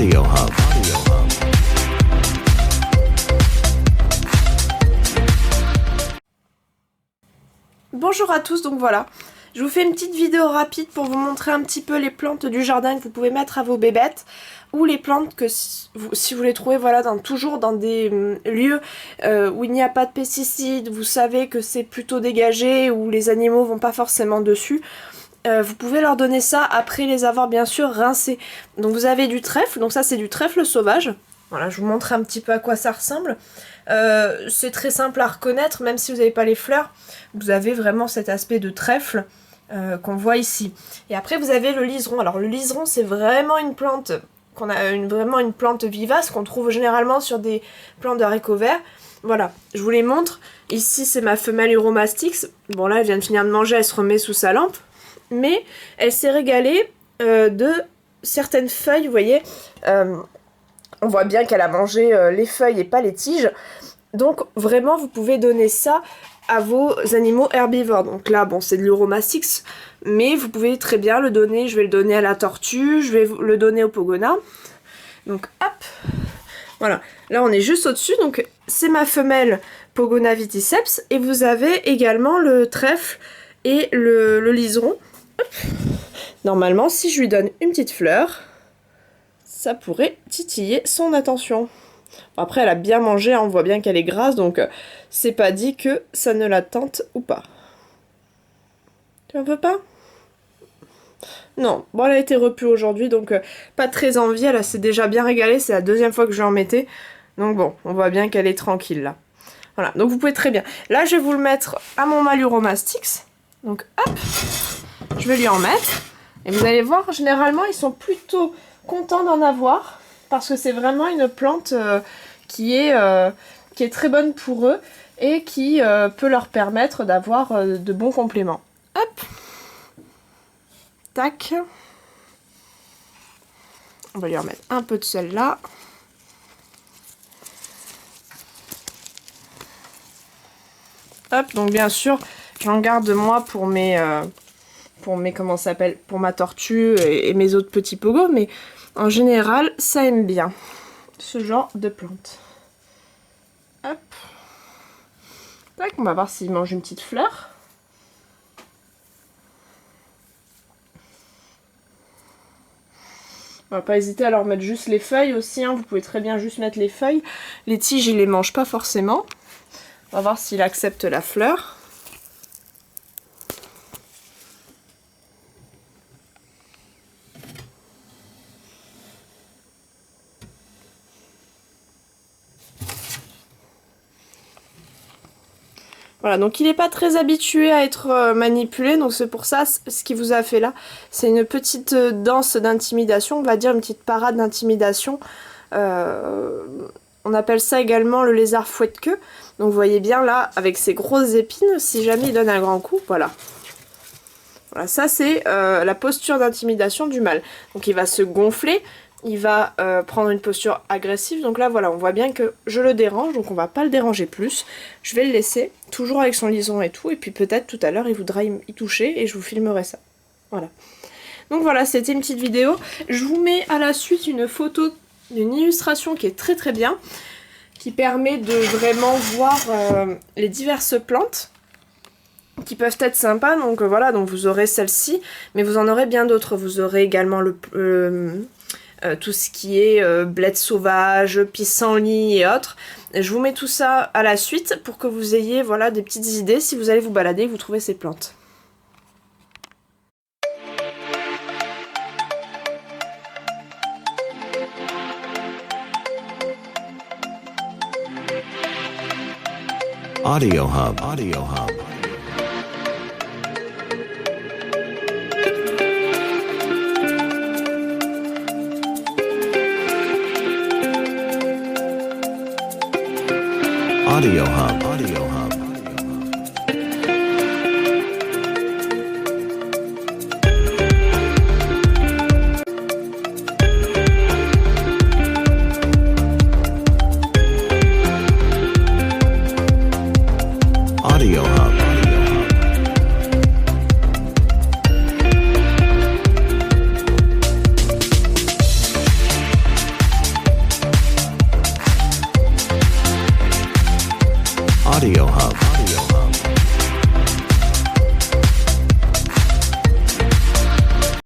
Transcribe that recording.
Audio Hub. Bonjour à tous, donc voilà, je vous fais une petite vidéo rapide pour vous montrer un petit peu les plantes du jardin que vous pouvez mettre à vos bébêtes ou les plantes que si vous les trouvez voilà, toujours dans des lieux où il n'y a pas de pesticides, vous savez que c'est plutôt dégagé, où les animaux vont pas forcément dessus. Vous pouvez leur donner ça après les avoir bien sûr rincés. Donc vous avez du trèfle, donc ça c'est du trèfle sauvage. Voilà, je vous montre un petit peu à quoi ça ressemble. C'est très simple à reconnaître, même si vous n'avez pas les fleurs. Vous avez vraiment cet aspect de trèfle qu'on voit ici. Et après vous avez le liseron. Alors le liseron c'est vraiment une plante vraiment une plante vivace qu'on trouve généralement sur des plants de haricots verts. Voilà, je vous les montre. Ici c'est ma femelle Uromastix. Bon là elle vient de finir de manger, elle se remet sous sa lampe. Mais elle s'est régalée de certaines feuilles, vous voyez. On voit bien qu'elle a mangé les feuilles et pas les tiges. Donc vraiment vous pouvez donner ça à vos animaux herbivores. Donc là bon c'est de l'Uromastix, mais vous pouvez très bien le donner. Je vais le donner à la tortue, je vais le donner au pogona. Donc hop, voilà. Là on est juste au-dessus, donc c'est ma femelle Pogona viticeps. Et vous avez également le trèfle et le liseron. Hop. Normalement si je lui donne une petite fleur, ça pourrait titiller son attention. Après elle a bien mangé, hein, on voit bien qu'elle est grasse, donc c'est pas dit que ça ne la tente ou pas. Tu en veux pas? Non, bon elle a été repue aujourd'hui, donc pas très envie, elle s'est déjà bien régalée, c'est la deuxième fois que je lui en mettais. Donc bon, on voit bien qu'elle est tranquille là. Voilà, donc vous pouvez très bien. Là je vais vous le mettre à mon mâle Uromastix. Donc hop, je vais lui en mettre. Et vous allez voir, généralement ils sont plutôt contents d'en avoir, parce que c'est vraiment une plante qui est très bonne pour eux et qui peut leur permettre d'avoir de bons compléments. Hop, tac, on va lui remettre un peu de celle-là. Hop, donc bien sûr, j'en garde moi pour comment ça s'appelle, pour ma tortue et mes autres petits pogos, mais en général, ça aime bien ce genre de plante. Hop. Tac, on va voir s'il mange une petite fleur. On va pas hésiter à leur mettre juste les feuilles aussi, hein. Vous pouvez très bien juste mettre les feuilles. Les tiges, il les mange pas forcément. On va voir s'il accepte la fleur. Voilà, donc il n'est pas très habitué à être manipulé, donc c'est pour ça, ce qu'il vous a fait là, c'est une petite danse d'intimidation, on va dire une petite parade d'intimidation. On appelle ça également le lézard fouette-queue. Donc vous voyez bien là, avec ses grosses épines, si jamais il donne un grand coup, voilà. Voilà, ça c'est la posture d'intimidation du mâle. Donc il va se gonfler. Il va prendre une posture agressive, donc là voilà, on voit bien que je le dérange, donc on va pas le déranger plus. Je vais le laisser, toujours avec son liseron et tout, et puis peut-être tout à l'heure il voudra y toucher et je vous filmerai ça. Voilà. Donc voilà, c'était une petite vidéo. Je vous mets à la suite une photo d'une illustration qui est très très bien, qui permet de vraiment voir les diverses plantes qui peuvent être sympas. Donc voilà, donc vous aurez celle-ci, mais vous en aurez bien d'autres. Vous aurez également tout ce qui est blette sauvage, pissenlit et autres. Je vous mets tout ça à la suite pour que vous ayez voilà, des petites idées si vous allez vous balader et que vous trouvez ces plantes. Audio Hub. Audio Hub. Audio Hub. Audio Hub. Audio Hub. Audio Hub.